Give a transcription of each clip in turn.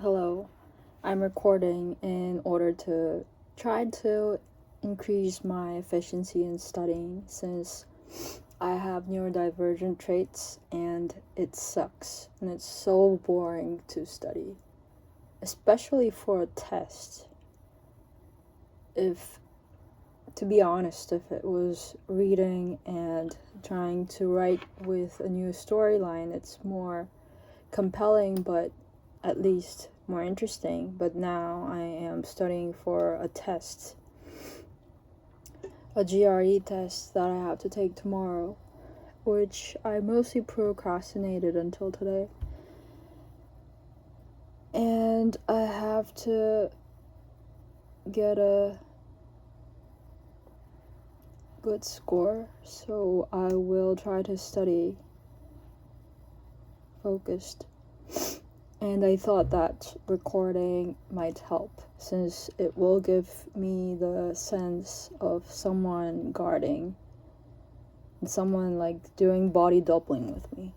Hello. I'm recording in order to try to increase my efficiency in studying since I have neurodivergent traits and it sucks and it's so boring to study, especially for a test. To be honest, if it was reading and trying to write with a new storyline, it's more compelling, but at least more interesting. But now I am studying for a test, a GRE test that I have to take tomorrow, which I mostly procrastinated until today. And I have to get a good score, so I will try to study focused. And I thought that recording might help, since it will give me the sense of someone guarding and someone like doing body doubling with me.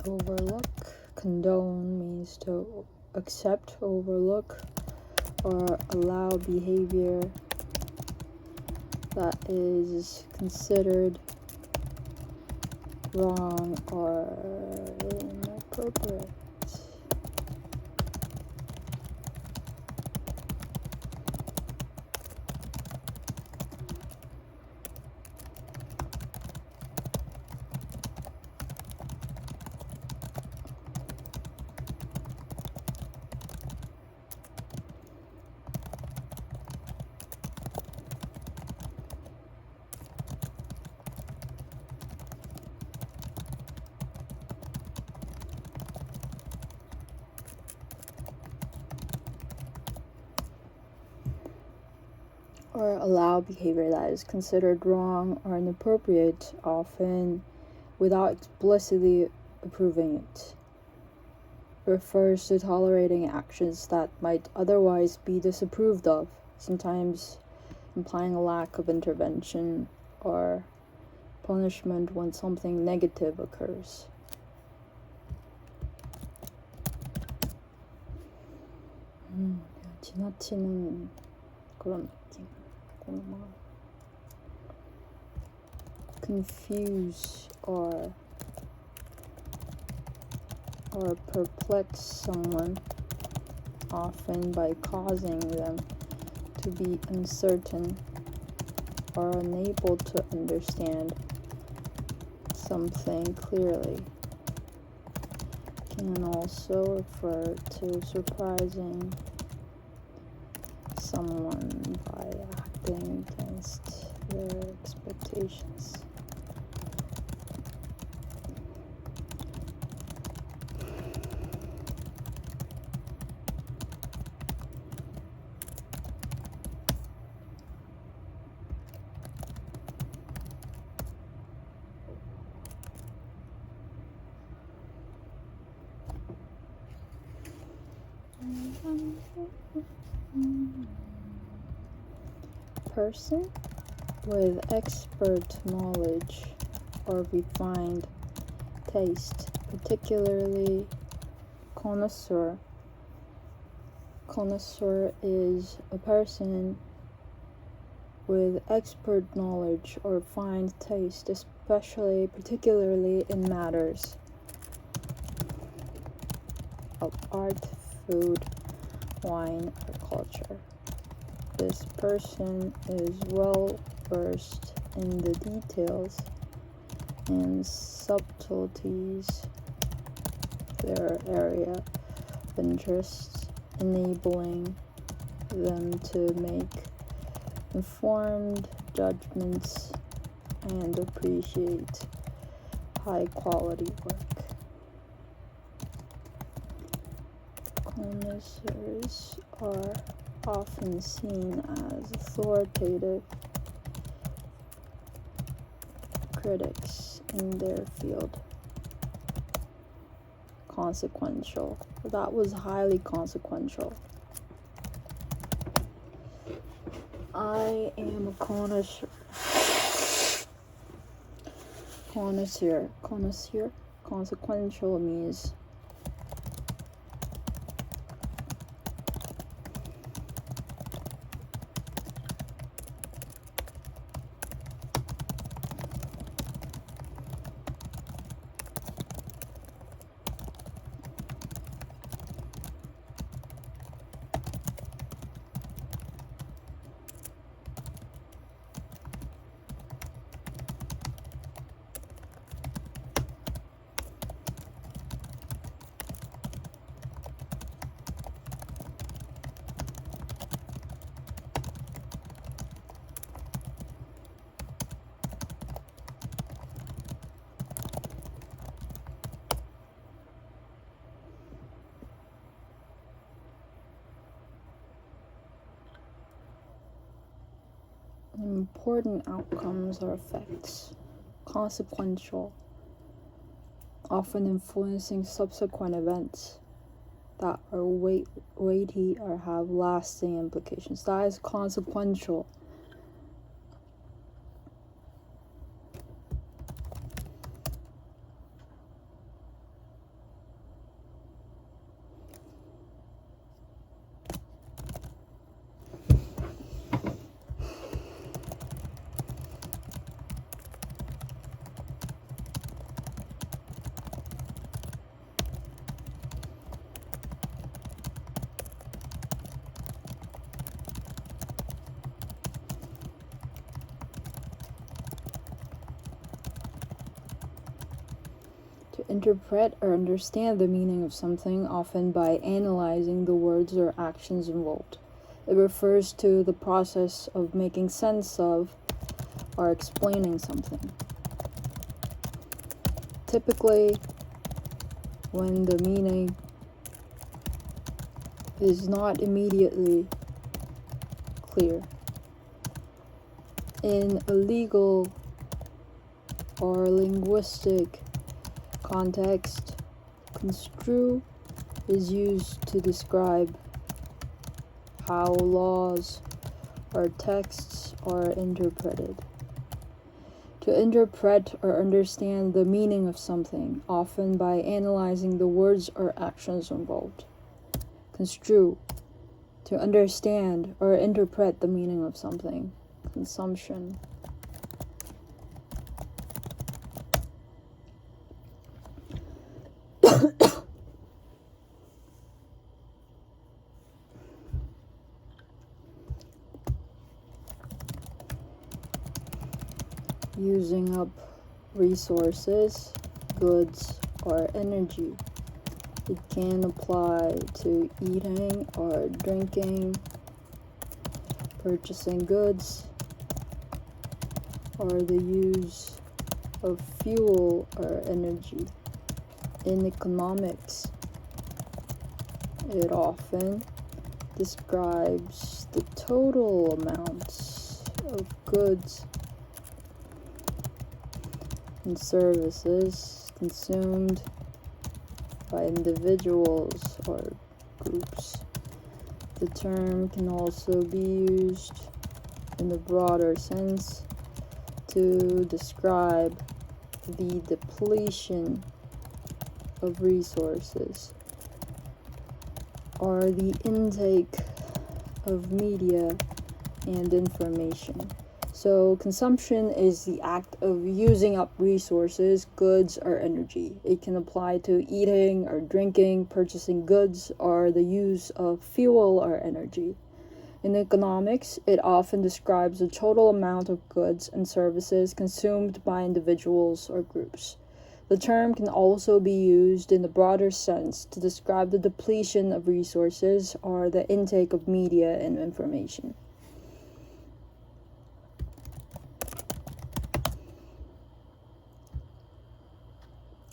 Overlook. Condone means to accept, overlook, or allow behavior that is considered wrong or inappropriate. Or allow behavior that is considered wrong or inappropriate, often without explicitly approving it. Refers to tolerating actions that might otherwise be disapproved of, sometimes implying a lack of intervention or punishment when something negative occurs. 지나치는 그런 느낌. Confuse or perplex someone, often by causing them to be uncertain or unable to understand something clearly. Can also refer to surprising someone by acting against their expectations. Person with expert knowledge or refined taste, particularly connoisseur. Connoisseur is a person with expert knowledge or refined taste, particularly in matters of art, food, wine, or culture. This person is well versed in the details and subtleties of their area of interest, enabling them to make informed judgments and appreciate high quality work. Connoisseurs are often seen as authoritative critics in their field. Consequential. That was highly consequential. I am a connoisseur. Consequential means important outcomes or effects. Consequential, often influencing subsequent events that are weighty or have lasting implications. That is consequential. To interpret or understand the meaning of something, often by analyzing the words or actions involved. It refers to the process of making sense of or explaining something. Typically, when the meaning is not immediately clear. In a legal or linguistic context, construe is used to describe how laws or texts are interpreted. To interpret or understand the meaning of something, often by analyzing the words or actions involved. Construe, to understand or interpret the meaning of something. Consumption. Using up resources, goods, or energy. It can apply to eating or drinking, purchasing goods, or the use of fuel or energy. In economics, it often describes the total amounts of goods and services consumed by individuals or groups. The term can also be used in a broader sense to describe the depletion of resources or the intake of media and information. So consumption is the act of using up resources, goods, or energy. It can apply to eating or drinking, purchasing goods, or the use of fuel or energy. In economics, it often describes the total amount of goods and services consumed by individuals or groups. The term can also be used in the broader sense to describe the depletion of resources or the intake of media and information.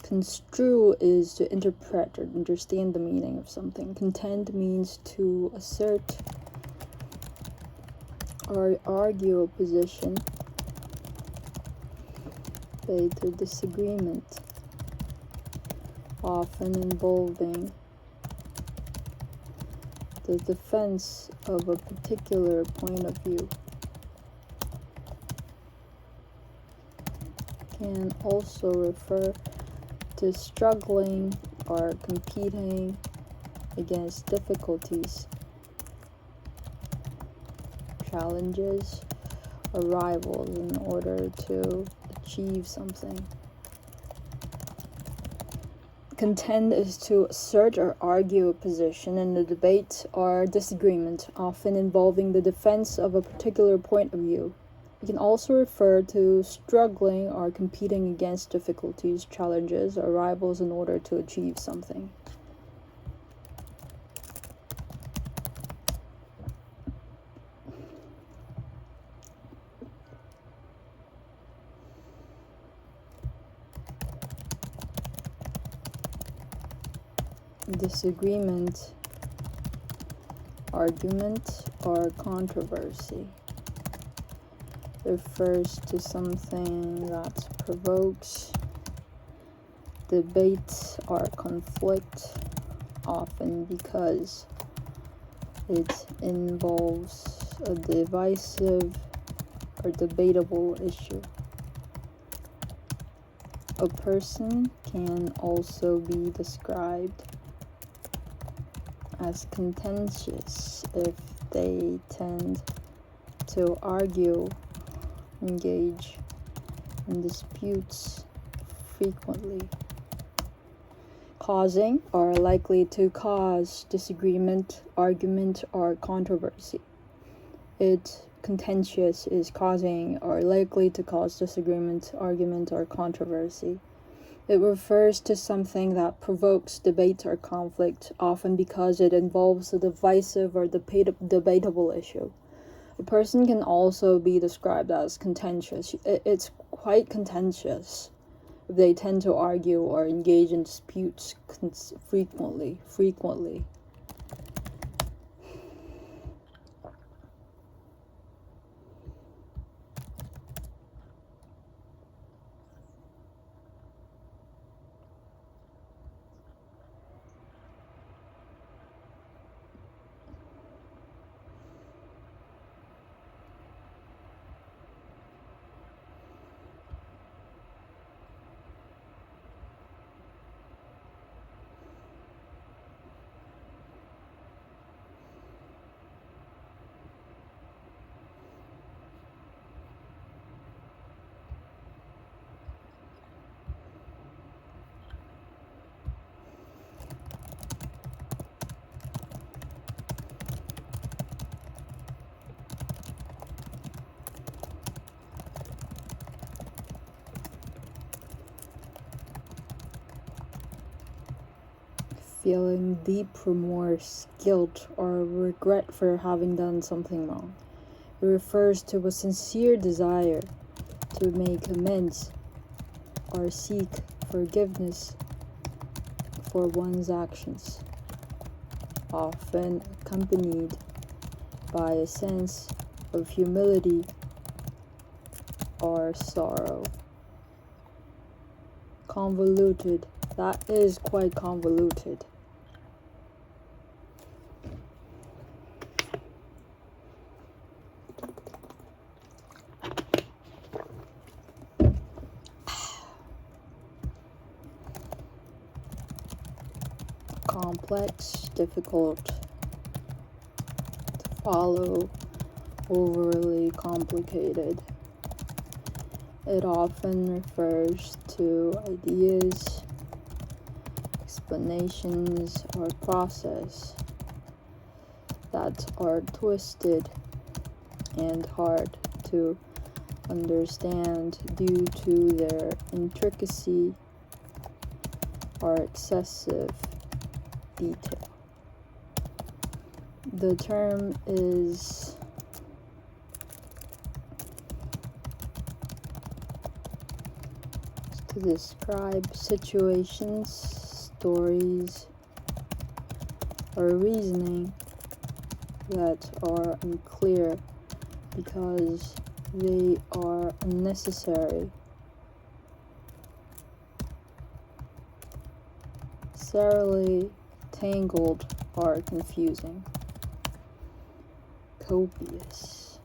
Construe is to interpret or understand the meaning of something. Contend means to assert or argue a position based on disagreement, often involving the defense of a particular point of view. can also refer to struggling or competing against difficulties, challenges, or rivals in order to achieve something. Contend is to assert or argue a position in a debate or disagreement, often involving the defense of a particular point of view. It can also refer to struggling or competing against difficulties, challenges, or rivals in order to achieve something. Disagreement, argument, or controversy refers to something that provokes debate or conflict, often because it involves a divisive or debatable issue. A person can also be described as contentious if they tend to argue, engage in disputes frequently, causing or likely to cause disagreement, argument, or controversy. Contentious is causing or likely to cause disagreement, argument, or controversy. It refers to something that provokes debate or conflict, often because it involves a divisive or debatable issue. A person can also be described as contentious. It's quite contentious if they tend to argue or engage in disputes frequently. Feeling deep remorse, guilt, or regret for having done something wrong. It refers to a sincere desire to make amends or seek forgiveness for one's actions, often accompanied by a sense of humility or sorrow. Convoluted. That is quite convoluted. Complex, difficult to follow, overly complicated. It often refers to ideas, explanations, or process that are twisted and hard to understand due to their intricacy or excessive detail. The term is to describe situations, stories, or reasoning that are unclear because they are unnecessary, necessarily tangled, or confusing. Copious.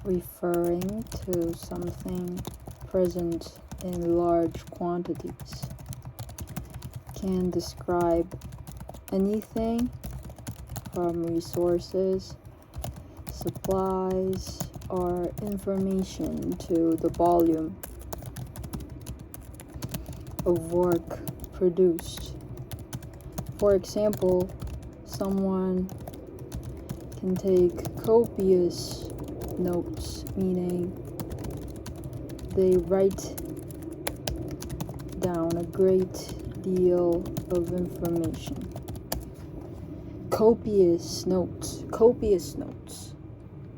referring to something present in large quantities. Can describe anything from resources, supplies, or information to the volume of work produced. For example, someone can take copious notes, meaning they write down a great deal of information. Copious notes.